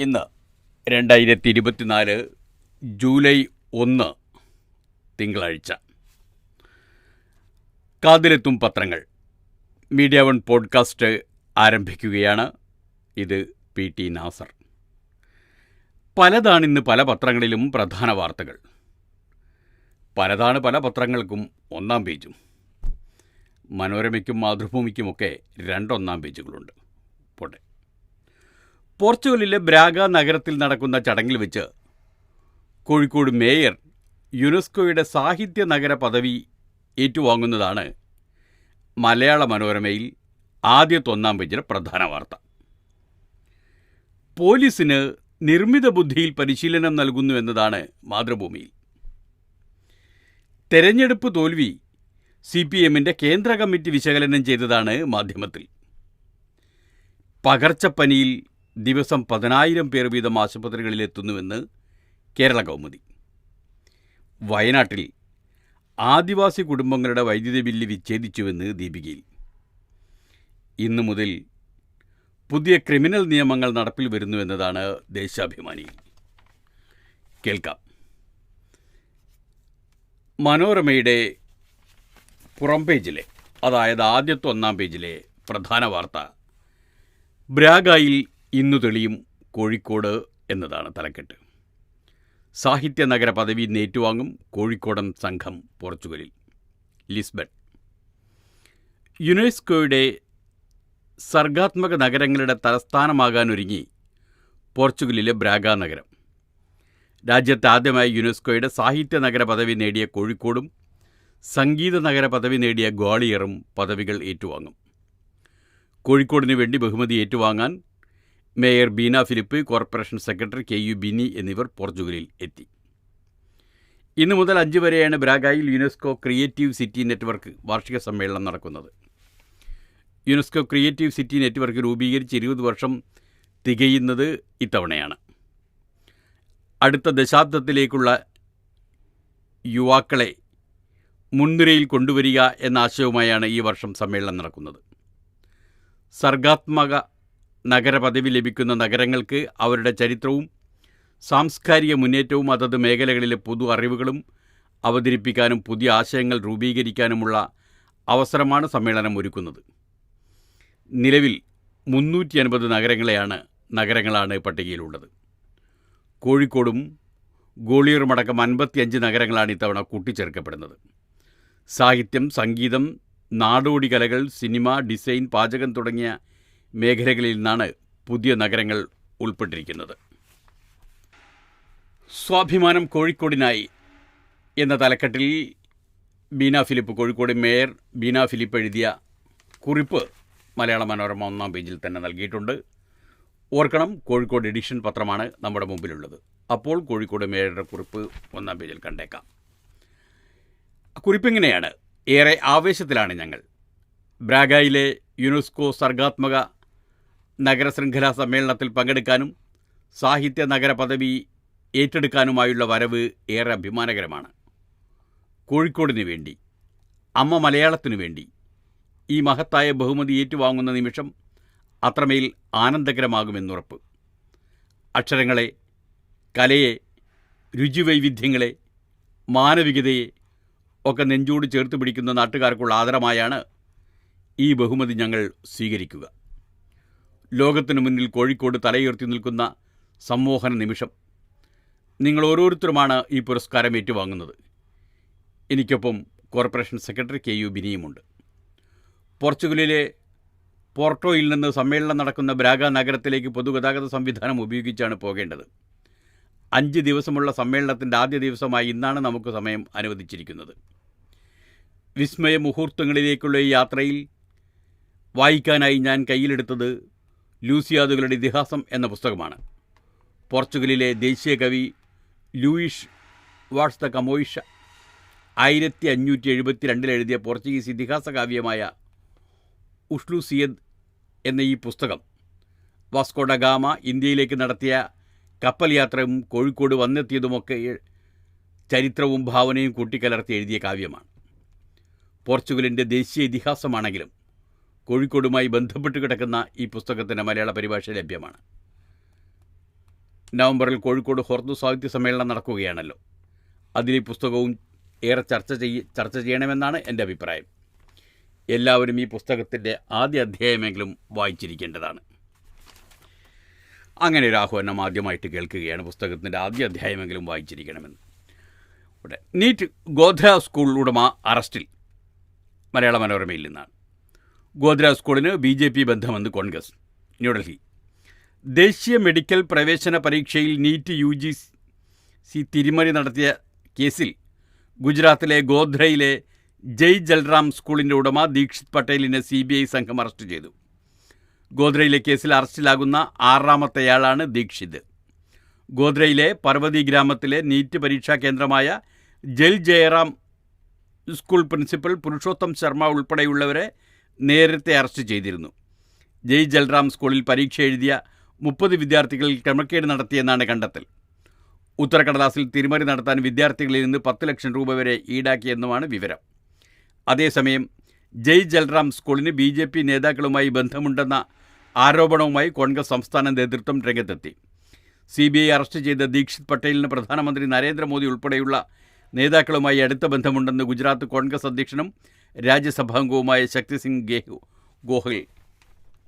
ഇന്ന് 2024 ജൂലൈ 1 തിങ്കളാഴ്ച. കാതിലെത്തും പത്രങ്ങൾ മീഡിയ വൺ പോഡ്കാസ്റ്റ് ആരംഭിക്കുകയാണ്. ഇത് PT നാസർ. പലതാണിന്ന് പല പത്രങ്ങളിലും പ്രധാന വാർത്തകൾ. പലതാണ് പല പത്രങ്ങൾക്കും ഒന്നാം പേജും. മനോരമയ്ക്കും മാതൃഭൂമിക്കുമൊക്കെ 2 ഒന്നാം പേജുകളുണ്ട്. പോട്ടെ. പോർച്ചുഗലിലെ ബ്രാഗ നഗരത്തിൽ നടക്കുന്ന ചടങ്ങിൽ വെച്ച് കോഴിക്കോട് മേയർ യുനെസ്കോയുടെ സാഹിത്യ നഗര പദവി ഏറ്റുവാങ്ങുന്നതാണ് മലയാള മനോരമയിൽ ആദ്യത്തെ ഒന്നാം പേജിലെ പ്രധാന വാർത്ത. പോലീസിന് നിർമ്മിത ബുദ്ധിയിൽ പരിശീലനം നൽകുന്നു എന്നതാണ് മാതൃഭൂമിയിൽ. തെരഞ്ഞെടുപ്പ് തോൽവി CPMന്റെ കേന്ദ്ര കമ്മിറ്റി വിശകലനം ചെയ്തതാണ് മാധ്യമത്തിൽ. പകർച്ചപ്പനിയിൽ ദിവസം 10,000 പേർ വീതം ആശുപത്രികളിലെത്തുന്നുവെന്ന് കേരള കൗമുദി. വയനാട്ടിൽ ആദിവാസി കുടുംബങ്ങളുടെ വൈദ്യുതി ബില്ല് വിച്ഛേദിച്ചുവെന്ന് ദീപികയിൽ. ഇന്നു മുതൽ പുതിയ ക്രിമിനൽ നിയമങ്ങൾ നടപ്പിൽ വരുന്നുവെന്നതാണ് ദേശാഭിമാനിയിൽ. കേൾക്കാം. മനോരമയുടെ പുറം പേജിലെ, അതായത് ആദ്യത്തെ ഒന്നാം പേജിലെ പ്രധാന വാർത്ത ബ്രാഗയിൽ ഇന്നു തെളിയും കോഴിക്കോട് എന്നതാണ് തലക്കെട്ട്. സാഹിത്യ നഗര പദവി ഏറ്റുവാങ്ങും കോഴിക്കോടൻ സംഘം പോർച്ചുഗലിൽ. ലിസ്ബൺ. യുനെസ്കോയുടെ സർഗാത്മക നഗരങ്ങളുടെ തലസ്ഥാനമാകാനൊരുങ്ങി പോർച്ചുഗലിലെ ബ്രാഗ നഗരം. രാജ്യത്ത് ആദ്യമായി യുനെസ്കോയുടെ സാഹിത്യ നഗര പദവി നേടിയ കോഴിക്കോടും സംഗീത നഗര പദവി നേടിയ ഗ്വാളിയറും പദവികൾ ഏറ്റുവാങ്ങും. കോഴിക്കോടിന് വേണ്ടി ബഹുമതി ഏറ്റുവാങ്ങാൻ mayor Beena Philip, corporation secretary KU Bini എന്നിവർ പോർച്ചുഗലിൽ എത്തി. ഇന്നു മുതൽ 5 വരെയാണ് ബ്രാഗയിൽ യുനെസ്കോ ക്രിയേറ്റീവ് സിറ്റി നെറ്റ്വർക്ക് വാർഷിക സമ്മേളനം നടക്കുന്നത്. യുനെസ്കോ ക്രിയേറ്റീവ് സിറ്റി നെറ്റ്വർക്ക് രൂപീകരിച്ച് 20 വർഷം തികയുന്നത് ഇത്തവണയാണ്. അടുത്ത ദശാബ്ദത്തിലേക്കുള്ള യുവാക്കളെ മുൻനിരയിൽ കൊണ്ടുവരിക എന്ന ആശയവുമായാണ് ഈ വർഷം സമ്മേളനം നടക്കുന്നത്. സർഗാത്മക നഗര പദവി ലഭിക്കുന്ന നഗരങ്ങൾക്ക് അവരുടെ ചരിത്രവും സാംസ്കാരിക മുന്നേറ്റവും അതത് മേഖലകളിലെ പുതു അറിവുകളും അവതരിപ്പിക്കാനും പുതിയ ആശയങ്ങൾ രൂപീകരിക്കാനുമുള്ള അവസരമാണ് സമ്മേളനം ഒരുക്കുന്നത്. നിലവിൽ 350 നഗരങ്ങളാണ് പട്ടികയിലുള്ളത്. കോഴിക്കോടും ഗ്വാളിയറുമടക്കം 55 നഗരങ്ങളാണ് ഇത്തവണ കൂട്ടിച്ചേർക്കപ്പെടുന്നത്. സാഹിത്യം, സംഗീതം, നാടോടി കലകൾ, സിനിമ, ഡിസൈൻ, പാചകം തുടങ്ങിയ മേഖലകളിൽ നിന്നാണ് പുതിയ നഗരങ്ങൾ ഉൾപ്പെട്ടിരിക്കുന്നത്. സ്വാഭിമാനം കോഴിക്കോടിനായി എന്ന തലക്കെട്ടിൽ Beena Philip, Kozhikode mayor Beena Philip എഴുതിയ കുറിപ്പ് മലയാള മനോരമ ഒന്നാം പേജിൽ തന്നെ നൽകിയിട്ടുണ്ട്. ഓർക്കണം, കോഴിക്കോട് എഡിഷൻ പത്രമാണ് നമ്മുടെ മുമ്പിലുള്ളത്. അപ്പോൾ കോഴിക്കോട് മേയറുടെ കുറിപ്പ് ഒന്നാം പേജിൽ കണ്ടേക്കാം. കുറിപ്പിങ്ങനെയാണ്: ഏറെ ആവേശത്തിലാണ് ഞങ്ങൾ. ബ്രാഗയിലെ യുനെസ്കോ സർഗാത്മക നഗരശൃംഖലാ സമ്മേളനത്തിൽ പങ്കെടുക്കാനും സാഹിത്യ നഗര പദവി ഏറ്റെടുക്കാനുമായുള്ള വരവ് ഏറെ അഭിമാനകരമാണ്. കോഴിക്കോടിനു വേണ്ടി, അമ്മ മലയാളത്തിനു വേണ്ടി ഈ മഹത്തായ ബഹുമതി ഏറ്റുവാങ്ങുന്ന നിമിഷം അത്രമേൽ ആനന്ദകരമാകുമെന്നുറപ്പ്. അക്ഷരങ്ങളെ, കലയെ, രുചിവൈവിധ്യങ്ങളെ, മാനവികതയെ ഒക്കെ നെഞ്ചോട് ചേർത്ത് പിടിക്കുന്ന നാട്ടുകാർക്കുള്ള ആദരമായാണ് ഈ ബഹുമതി ഞങ്ങൾ സ്വീകരിക്കുക. ലോകത്തിനു മുന്നിൽ കോഴിക്കോട് തലയുയർത്തി നിൽക്കുന്ന സമ്മോഹന നിമിഷം. നിങ്ങൾ ഓരോരുത്തരുമാണ് ഈ പുരസ്കാരം ഏറ്റുവാങ്ങുന്നത്. എനിക്കൊപ്പം കോർപ്പറേഷൻ സെക്രട്ടറി KU ബിനിയുമുണ്ട്. പോർച്ചുഗലിലെ പോർട്ടോയിൽ നിന്ന് സമ്മേളനം നടക്കുന്ന ബ്രാഗ നഗരത്തിലേക്ക് പൊതുഗതാഗത സംവിധാനം ഉപയോഗിച്ചാണ് പോകേണ്ടത്. 5 ദിവസമുള്ള സമ്മേളനത്തിൻ്റെ ആദ്യ ദിവസമായി ഇന്നാണ് നമുക്ക് സമയം അനുവദിച്ചിരിക്കുന്നത്. വിസ്മയ മുഹൂർത്തങ്ങളിലേക്കുള്ള ഈ യാത്രയിൽ വായിക്കാനായി ഞാൻ കയ്യിലെടുത്തത് ലൂസിയാദുകളുടെ ഇതിഹാസം എന്ന പുസ്തകമാണ്. പോർച്ചുഗലിലെ ദേശീയ കവി ലൂയിഷ് വാട്സ് ദ കമോയിഷ 1572 എഴുതിയ പോർച്ചുഗീസ് ഇതിഹാസ കാവ്യമായ ഉഷ്ലൂസിയദ് എന്ന ഈ പുസ്തകം വാസ്കോ ഡ ഗാമ ഇന്ത്യയിലേക്ക് നടത്തിയ കപ്പൽ യാത്രയും കോഴിക്കോട് വന്നെത്തിയതുമൊക്കെ ചരിത്രവും ഭാവനയും കൂട്ടിക്കലർത്തി എഴുതിയ കാവ്യമാണ്. പോർച്ചുഗലിൻ്റെ ദേശീയ ഇതിഹാസമാണെങ്കിലും കോഴിക്കോടുമായി ബന്ധപ്പെട്ട് കിടക്കുന്ന ഈ പുസ്തകത്തിൻ്റെ മലയാള പരിഭാഷ ലഭ്യമാണ്. നവംബറിൽ കോഴിക്കോട് ഹോർദു സാഹിത്യ സമ്മേളനം നടക്കുകയാണല്ലോ. അതിൽ ഈ പുസ്തകവും ഏറെ ചർച്ച ചെയ്യണമെന്നാണ് എൻ്റെ അഭിപ്രായം. എല്ലാവരും ഈ പുസ്തകത്തിൻ്റെ ആദ്യ അധ്യായമെങ്കിലും വായിച്ചിരിക്കേണ്ടതാണ്. അങ്ങനെ ഒരു ആഹ്വാനം ആദ്യമായിട്ട് കേൾക്കുകയാണ്. പുസ്തകത്തിൻ്റെ ആദ്യ അധ്യായമെങ്കിലും വായിച്ചിരിക്കണമെന്ന്. നീറ്റ് ഗോധ്ര സ്കൂൾ ഉടമ അറസ്റ്റിൽ. മലയാള മനോരമയിൽ നിന്നാണ്. ഗോധ്ര സ്കൂളിന് BJP ബന്ധമെന്ന് കോൺഗ്രസ്. ന്യൂഡൽഹി. ദേശീയ മെഡിക്കൽ പ്രവേശന പരീക്ഷയിൽ നീറ്റ് UGC തിരിമറി നടത്തിയ കേസിൽ ഗുജറാത്തിലെ ഗോധ്രയിലെ ജയ് ജൽറാം സ്കൂളിൻ്റെ ഉടമ ദീക്ഷിത് പട്ടേലിനെ CBI സംഘം അറസ്റ്റ് ചെയ്തു. ഗോധ്രയിലെ കേസിൽ അറസ്റ്റിലാകുന്ന 6ാമത്തെയാളാണ് ദീക്ഷിത്. ഗോധ്രയിലെ പർവതി ഗ്രാമത്തിലെ നീറ്റ് പരീക്ഷാ കേന്ദ്രമായ ജയ് ജയറാം സ്കൂൾ പ്രിൻസിപ്പൽ പുരുഷോത്തം ശർമ്മ ഉൾപ്പെടെയുള്ളവരെ നേരത്തെ അറസ്റ്റ് ചെയ്തിരുന്നു. ജയ് ജൽറാം സ്കൂളിൽ പരീക്ഷ എഴുതിയ 30 വിദ്യാർത്ഥികളിൽ ക്രമക്കേട് നടത്തിയെന്നാണ് കണ്ടെത്തൽ. ഉത്തരക്കടലാസിൽ തിരിമറി നടത്താൻ വിദ്യാർത്ഥികളിൽ നിന്ന് 10 ലക്ഷം രൂപ വരെ ഈടാക്കിയെന്നുമാണ് വിവരം. അതേസമയം ജയ് ജൽറാം സ്കൂളിന് BJP നേതാക്കളുമായി ബന്ധമുണ്ടെന്ന ആരോപണവുമായി കോൺഗ്രസ് സംസ്ഥാന നേതൃത്വം രംഗത്തെത്തി. CBI അറസ്റ്റ് ചെയ്ത ദീക്ഷിത് പട്ടേലിന് പ്രധാനമന്ത്രി നരേന്ദ്രമോദി ഉൾപ്പെടെയുള്ള നേതാക്കളുമായി അടുത്ത ബന്ധമുണ്ടെന്ന് ഗുജറാത്ത് കോൺഗ്രസ് അധ്യക്ഷനും രാജ്യസഭാംഗവുമായ ശക്തിസിംഗ് ഗോഹിൽ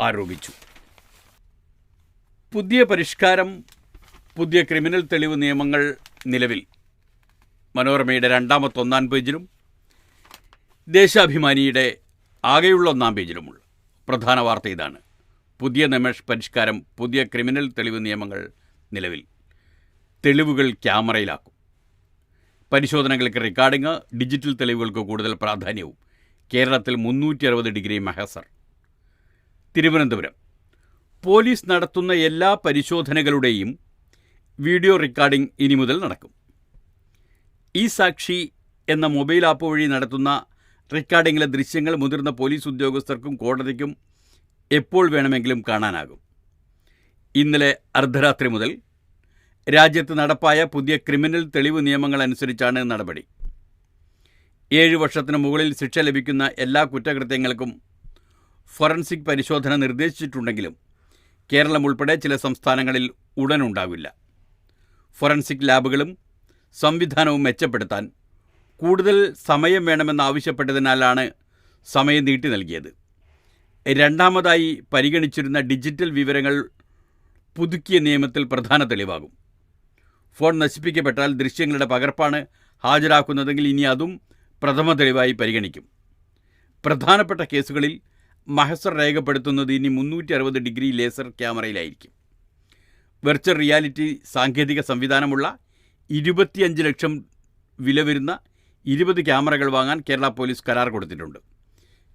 ആരോപിച്ചു. പുതിയ പരിഷ്കാരം, പുതിയ ക്രിമിനൽ തെളിവ് നിയമങ്ങൾ നിലവിൽ. മനോരമയുടെ 2ാമത്തെ 1-ാം പേജിലും ദേശാഭിമാനിയുടെ ആകെയുള്ള 1-ാം പേജിലുമുള്ള പ്രധാന വാർത്ത ഇതാണ്. പുതിയ പരിഷ്കാരം, പുതിയ ക്രിമിനൽ തെളിവ് നിയമങ്ങൾ നിലവിൽ. തെളിവുകൾ ക്യാമറയിലാക്കും. പരിശോധനകൾക്ക് റെക്കോർഡിംഗ്, ഡിജിറ്റൽ തെളിവുകൾക്ക് കൂടുതൽ പ്രാധാന്യവും. കേരളത്തിൽ 360 ഡിഗ്രി മഹസർ. തിരുവനന്തപുരം. പോലീസ് നടത്തുന്ന എല്ലാ പരിശോധനകളുടെയും വീഡിയോ റെക്കോർഡിംഗ് ഇനി മുതൽ നടക്കും. സാക്ഷി എന്ന മൊബൈൽ ആപ്പ് വഴി നടത്തുന്ന റെക്കോർഡിംഗിലെ ദൃശ്യങ്ങൾ മുതിർന്ന പോലീസ് ഉദ്യോഗസ്ഥർക്കും കോടതിക്കും എപ്പോൾ വേണമെങ്കിലും കാണാനാകും. ഇന്നലെ അർദ്ധരാത്രി മുതൽ രാജ്യത്ത് നടപ്പായ പുതിയ ക്രിമിനൽ തെളിവ് നിയമങ്ങൾ അനുസരിച്ചാണ് നടപടി. 7 വർഷത്തിന് മുകളിൽ ശിക്ഷ ലഭിക്കുന്ന എല്ലാ കുറ്റകൃത്യങ്ങൾക്കും ഫോറൻസിക് പരിശോധന നിർദ്ദേശിച്ചിട്ടുണ്ടെങ്കിലും കേരളം ഉൾപ്പെടെ ചില സംസ്ഥാനങ്ങളിൽ ഉടനുണ്ടാവില്ല. ഫോറൻസിക് ലാബുകളും സംവിധാനവും മെച്ചപ്പെടുത്താൻ കൂടുതൽ സമയം വേണമെന്നാവശ്യപ്പെട്ടതിനാലാണ് സമയം നീട്ടി നൽകിയത്. 2ാമതായി പരിഗണിച്ചിരുന്ന ഡിജിറ്റൽ വിവരങ്ങൾ പുതുക്കിയ നിയമത്തിൽ പ്രധാന തെളിവാകും. ഫോൺ നശിപ്പിക്കപ്പെട്ടാൽ ദൃശ്യങ്ങളുടെ പകർപ്പാണ് ഹാജരാക്കുന്നതെങ്കിൽ ഇനി അതും പ്രഥമ തെളിവായി പരിഗണിക്കും. പ്രധാനപ്പെട്ട കേസുകളിൽ മഹസർ രേഖപ്പെടുത്തുന്നത് ഇനി 360 ഡിഗ്രി ലേസർ ക്യാമറയിലായിരിക്കും. വെർച്വൽ റിയാലിറ്റി സാങ്കേതിക സംവിധാനമുള്ള 25 ലക്ഷം വില വരുന്ന 20 ക്യാമറകൾ വാങ്ങാൻ കേരള പോലീസ് കരാർ കൊടുത്തിട്ടുണ്ട്.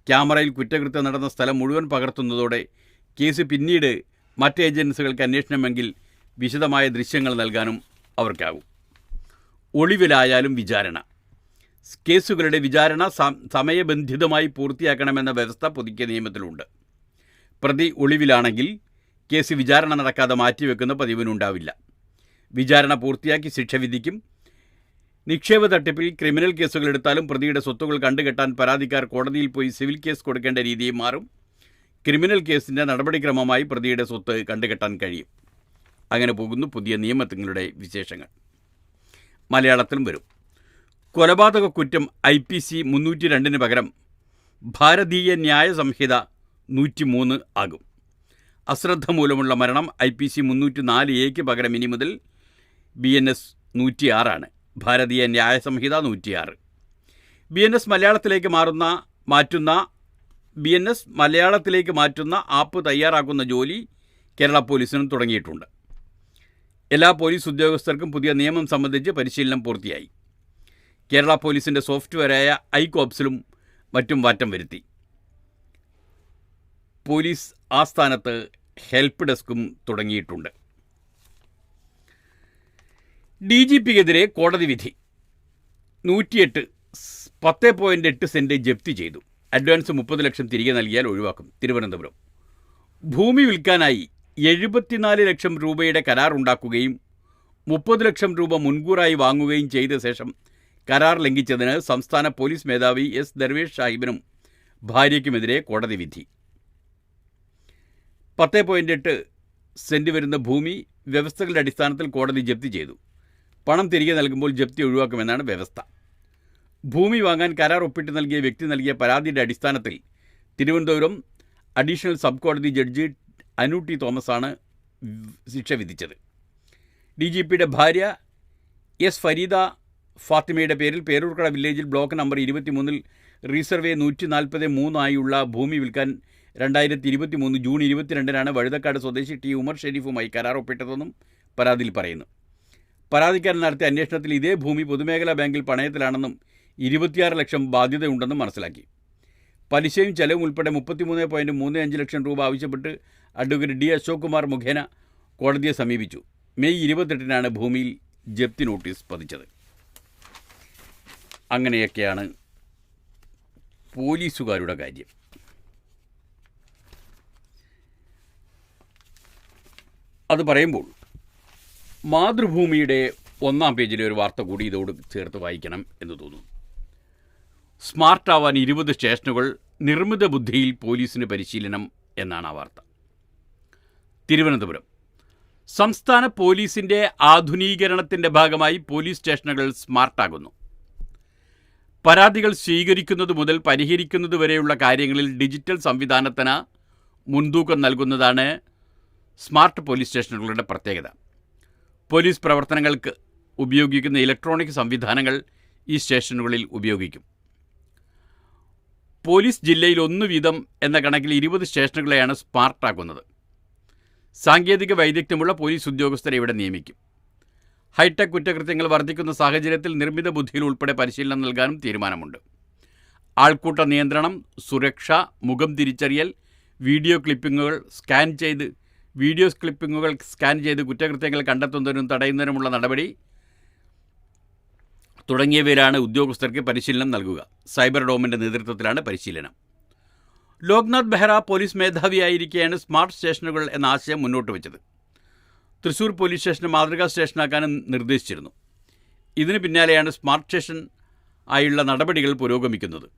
ക്യാമറയിൽ കുറ്റകൃത്യം നടന്ന സ്ഥലം മുഴുവൻ പകർത്തുന്നതോടെ കേസ് പിന്നീട് മറ്റ് ഏജൻസികൾക്ക് അന്വേഷണമെങ്കിൽ വിശദമായ ദൃശ്യങ്ങൾ നൽകാനും അവർക്കാകും. ഒളിവിലായാലും വിചാരണ. കേസുകളുടെ വിചാരണ സമയബന്ധിതമായി പൂർത്തിയാക്കണമെന്ന വ്യവസ്ഥ പുതുക്കിയ നിയമത്തിലുണ്ട്. പ്രതി ഒളിവിലാണെങ്കിൽ കേസ് വിചാരണ നടക്കാതെ മാറ്റിവെക്കുന്ന പതിവിനുണ്ടാവില്ല. വിചാരണ പൂർത്തിയാക്കി ശിക്ഷ വിധിക്കും. നിക്ഷേപ തട്ടിപ്പിൽ ക്രിമിനൽ കേസുകൾ എടുത്താലും പ്രതിയുടെ സ്വത്തുകൾ കണ്ടുകെട്ടാൻ പരാതിക്കാർ കോടതിയിൽ പോയി സിവിൽ കേസ് കൊടുക്കേണ്ട രീതിയും മാറും. ക്രിമിനൽ കേസിൻ്റെ നടപടിക്രമമായി പ്രതിയുടെ സ്വത്ത് കണ്ടുകെട്ടാൻ കഴിയും. അങ്ങനെ പോകുന്നു പുതിയ നിയമങ്ങളുടെ വിശേഷങ്ങൾ. മലയാളത്തിലും വരും. കൊലപാതക കുറ്റം IPC 302 പകരം ഭാരതീയ ന്യായ സംഹിത 103 ആകും. അശ്രദ്ധ മൂലമുള്ള മരണം IPC 304A പകരം ഇനി മുതൽ BNS 106 ആണ്. ഭാരതീയ ന്യായ സംഹിത 106. BNS മലയാളത്തിലേക്ക് മാറ്റുന്ന ആപ്പ് തയ്യാറാക്കുന്ന ജോലി കേരള പോലീസിനും തുടങ്ങിയിട്ടുണ്ട്. എല്ലാ പോലീസ് ഉദ്യോഗസ്ഥർക്കും പുതിയ നിയമം സംബന്ധിച്ച് പരിശീലനം പൂർത്തിയായി. കേരള പോലീസിൻ്റെ സോഫ്റ്റ്വെയറായ iCOPSലും മറ്റും മാറ്റം വരുത്തി. പോലീസ് ആസ്ഥാനത്ത് ഹെൽപ്പ് ഡെസ്കും തുടങ്ങിയിട്ടുണ്ട്. DGPക്കെതിരെ കോടതി വിധി. 10.8 സെൻറ്റ് ജപ്തി ചെയ്തു. അഡ്വാൻസ് 30 ലക്ഷം തിരികെ നൽകിയാൽ ഒഴിവാക്കും. തിരുവനന്തപുരം. ഭൂമി വിൽക്കാനായി 74 ലക്ഷം രൂപയുടെ കരാർ ഉണ്ടാക്കുകയും 30 ലക്ഷം രൂപ മുൻകൂറായി വാങ്ങുകയും ചെയ്ത ശേഷം കരാർ ലംഘിച്ചതിന് സംസ്ഥാന പോലീസ് മേധാവി S. ദർവേഷ് സാഹിബിനും ഭാര്യയ്ക്കുമെതിരെ കോടതി വിധി. 10.8 സെൻറ്റ് വരുന്ന ഭൂമി വ്യവസ്ഥകളുടെ അടിസ്ഥാനത്തിൽ കോടതി ജപ്തി ചെയ്തു. പണം തിരികെ നൽകുമ്പോൾ ജപ്തി ഒഴിവാക്കുമെന്നാണ് വ്യവസ്ഥ. ഭൂമി വാങ്ങാൻ കരാർ ഒപ്പിട്ട് നൽകിയ വ്യക്തി നൽകിയ പരാതിയുടെ അടിസ്ഥാനത്തിൽ തിരുവനന്തപുരം അഡീഷണൽ സബ് കോടതി ജഡ്ജി അനു ടി തോമസാണ് ശിക്ഷ വിധിച്ചത്. DGPയുടെ ഭാര്യ എസ് ഫരീദ ഫാത്തിമയുടെ പേരിൽ പേരൂർക്കട വില്ലേജിൽ ബ്ലോക്ക് നമ്പർ 23 റീസർവേ 140-3 ആയുള്ള ഭൂമി വിൽക്കാൻ 2023 ജൂൺ 22 വഴുതക്കാട് സ്വദേശി ടി ഉമർ ഷെരീഫുമായി കരാർ ഒപ്പിട്ടതെന്നും പരാതിയിൽ പറയുന്നു. പരാതിക്കാരൻ നടത്തിയ അന്വേഷണത്തിൽ ഇതേ ഭൂമി പൊതുമേഖലാ ബാങ്കിൽ പണയത്തിലാണെന്നും 26 ലക്ഷം ബാധ്യതയുണ്ടെന്നും മനസ്സിലാക്കി. പലിശയും ചെലവും ഉൾപ്പെടെ 33.35 ലക്ഷം രൂപ ആവശ്യപ്പെട്ട് അഡ്വക്കേറ്റ് ഡി അശോക് കുമാർ മുഖേന കോടതിയെ സമീപിച്ചു. മെയ് 28 ഭൂമിയിൽ ജപ്തി നോട്ടീസ് പതിച്ചത്. അങ്ങനെയൊക്കെയാണ് പോലീസുകാരുടെ കാര്യം. അത് പറയുമ്പോൾ മാതൃഭൂമിയുടെ 1-ാം പേജിലെ ഒരു വാർത്ത കൂടി ഇതോട് ചേർത്ത് വായിക്കണം എന്ന് തോന്നുന്നു. സ്മാർട്ടാവാൻ 20 സ്റ്റേഷനുകൾ, നിർമ്മിത ബുദ്ധിയിൽ പോലീസിന് പരിശീലനം എന്നാണ് ആ വാർത്ത. തിരുവനന്തപുരം സംസ്ഥാന പോലീസിൻ്റെ ആധുനീകരണത്തിൻ്റെ ഭാഗമായി പോലീസ് സ്റ്റേഷനുകൾ സ്മാർട്ടാകുന്നു. പരാതികൾ സ്വീകരിക്കുന്നത് മുതൽ പരിഹരിക്കുന്നത് വരെയുള്ള കാര്യങ്ങളിൽ ഡിജിറ്റൽ സംവിധാനത്തിന് മുൻതൂക്കം നൽകുന്നതാണ് സ്മാർട്ട് പോലീസ് സ്റ്റേഷനുകളുടെ പ്രത്യേകത. പോലീസ് പ്രവർത്തനങ്ങൾക്ക് ഉപയോഗിക്കുന്ന ഇലക്ട്രോണിക് സംവിധാനങ്ങൾ ഈ സ്റ്റേഷനുകളിൽ ഉപയോഗിക്കും. പോലീസ് ജില്ലയിൽ 1 വീതം എന്ന കണക്കിൽ 20 സ്റ്റേഷനുകളെയാണ് സ്മാർട്ടാക്കുന്നത്. സാങ്കേതിക വൈദഗ്ധ്യമുള്ള പോലീസ് ഉദ്യോഗസ്ഥരെ ഇവിടെ നിയമിക്കും. ഹൈടെക് കുറ്റകൃത്യങ്ങൾ വർദ്ധിക്കുന്ന സാഹചര്യത്തിൽ നിർമ്മിത ബുദ്ധിയിൽ ഉൾപ്പെടെ പരിശീലനം നൽകാനും തീരുമാനമുണ്ട്. ആൾക്കൂട്ട നിയന്ത്രണം, സുരക്ഷ, മുഖം തിരിച്ചറിയൽ, വീഡിയോ ക്ലിപ്പിങ്ങുകൾ സ്കാൻ ചെയ്ത് കുറ്റകൃത്യങ്ങൾ കണ്ടെത്തുന്നതിനും തടയുന്നതിനുമുള്ള നടപടി തുടങ്ങിയവയിലാണ് ഉദ്യോഗസ്ഥർക്ക് പരിശീലനം നൽകുക. സൈബർ ഡോമിൻ്റെ നേതൃത്വത്തിലാണ് പരിശീലനം. ലോക്നാഥ് ബെഹ്റ പോലീസ് മേധാവിയായിരിക്കെയാണ് സ്മാർട്ട് സ്റ്റേഷനുകൾ എന്ന ആശയം മുന്നോട്ട് വെച്ചത്. തൃശൂർ പോലീസ് സ്റ്റേഷനെ മാതൃകാ സ്റ്റേഷനാക്കാനും നിർദ്ദേശിച്ചിരുന്നു. ഇതിന് പിന്നാലെയാണ് സ്മാർട്ട് സ്റ്റേഷൻ ആയുള്ള നടപടികൾ പുരോഗമിക്കുന്നത്.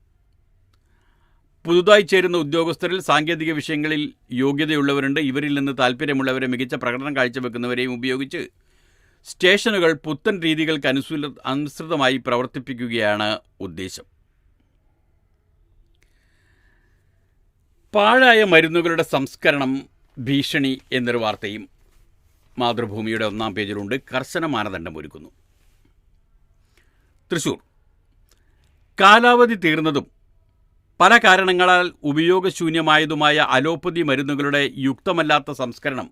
പുതുതായി ചേരുന്ന ഉദ്യോഗസ്ഥരിൽ സാങ്കേതിക വിഷയങ്ങളിൽ യോഗ്യതയുള്ളവരുണ്ട്. ഇവരിൽ നിന്ന് താൽപ്പര്യമുള്ളവരെ, മികച്ച പ്രകടനം കാഴ്ചവെക്കുന്നവരെയും ഉപയോഗിച്ച് സ്റ്റേഷനുകൾ പുത്തൻ രീതികൾക്ക് അനുസൃതമായി പ്രവർത്തിപ്പിക്കുകയാണ് ഉദ്ദേശം. പാഴായ മരുന്നുകളുടെ സംസ്കരണം ഭീഷണി എന്നൊരു വാർത്തയും മാതൃഭൂമിയുടെ 1-ാം പേജിലുണ്ട്. കർശന മാനദണ്ഡം ഒരുക്കുന്നു. തൃശൂർ കാലാവധി തീർന്നതും പല കാരണങ്ങളാൽ ഉപയോഗശൂന്യമായതുമായ അലോപ്പതി മരുന്നുകളുടെ യുക്തമല്ലാത്ത സംസ്കരണം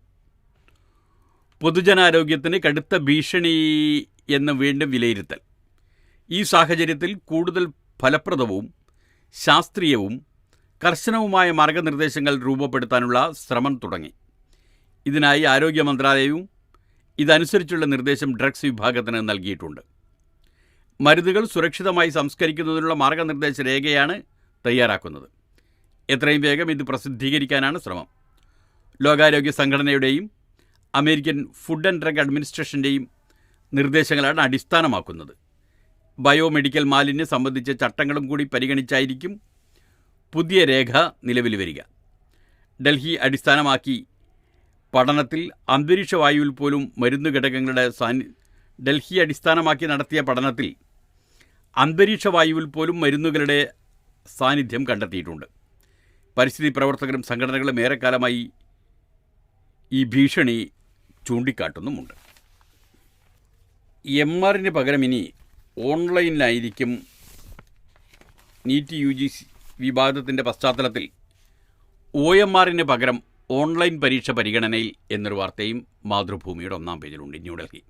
പൊതുജനാരോഗ്യത്തിന് കടുത്ത ഭീഷണി എന്ന് വീണ്ടും വിലയിരുത്തൽ. ഈ സാഹചര്യത്തിൽ കൂടുതൽ ഫലപ്രദവും ശാസ്ത്രീയവും കർശനവുമായ മാർഗനിർദ്ദേശങ്ങൾ രൂപപ്പെടുത്താനുള്ള ശ്രമം തുടങ്ങി. ഇതിനായി ആരോഗ്യ മന്ത്രാലയവും ഇതനുസരിച്ചുള്ള നിർദ്ദേശം ഡ്രഗ്സ് വിഭാഗത്തിന് നൽകിയിട്ടുണ്ട്. മരുന്നുകൾ സുരക്ഷിതമായി സംസ്കരിക്കുന്നതിനുള്ള മാർഗനിർദ്ദേശ രേഖയാണ് തയ്യാറാക്കുന്നത്. എത്രയും വേഗം ഇത് പ്രസിദ്ധീകരിക്കാനാണ് ശ്രമം. ലോകാരോഗ്യ സംഘടനയുടെയും അമേരിക്കൻ ഫുഡ് ആൻഡ് ഡ്രഗ് അഡ്മിനിസ്ട്രേഷൻ്റെയും നിർദ്ദേശങ്ങളാണ് അടിസ്ഥാനമാക്കുന്നത്. ബയോമെഡിക്കൽ മാലിന്യം സംബന്ധിച്ച ചട്ടങ്ങളും കൂടി പരിഗണിച്ചായിരിക്കും പുതിയ രേഖ നിലവിൽ വരിക. ഡൽഹി അടിസ്ഥാനമാക്കി പഠനത്തിൽ അന്തരീക്ഷ വായുവിൽ പോലും മരുന്ന് ഘടകങ്ങളുടെ നടത്തിയ പഠനത്തിൽ അന്തരീക്ഷ വായുവിൽ പോലും മരുന്നുകളുടെ സാന്നിധ്യം കണ്ടെത്തിയിട്ടുണ്ട്. പരിസ്ഥിതി പ്രവർത്തകരും സംഘടനകളും ഏറെക്കാലമായി ഈ ഭീഷണി ചൂണ്ടിക്കാട്ടുന്നുമുണ്ട്. MRന് പകരം ഇനി ഓൺലൈനിലായിരിക്കും നീറ്റ് UG വിവാദത്തിൻ്റെ പശ്ചാത്തലത്തിൽ OMRന് പകരം ഓൺലൈൻ പരീക്ഷ പരിഗണനയിൽ എന്നൊരു വാർത്തയും മാതൃഭൂമിയുടെ 1-ാം പേജിലുണ്ട്. ന്യൂഡൽഹി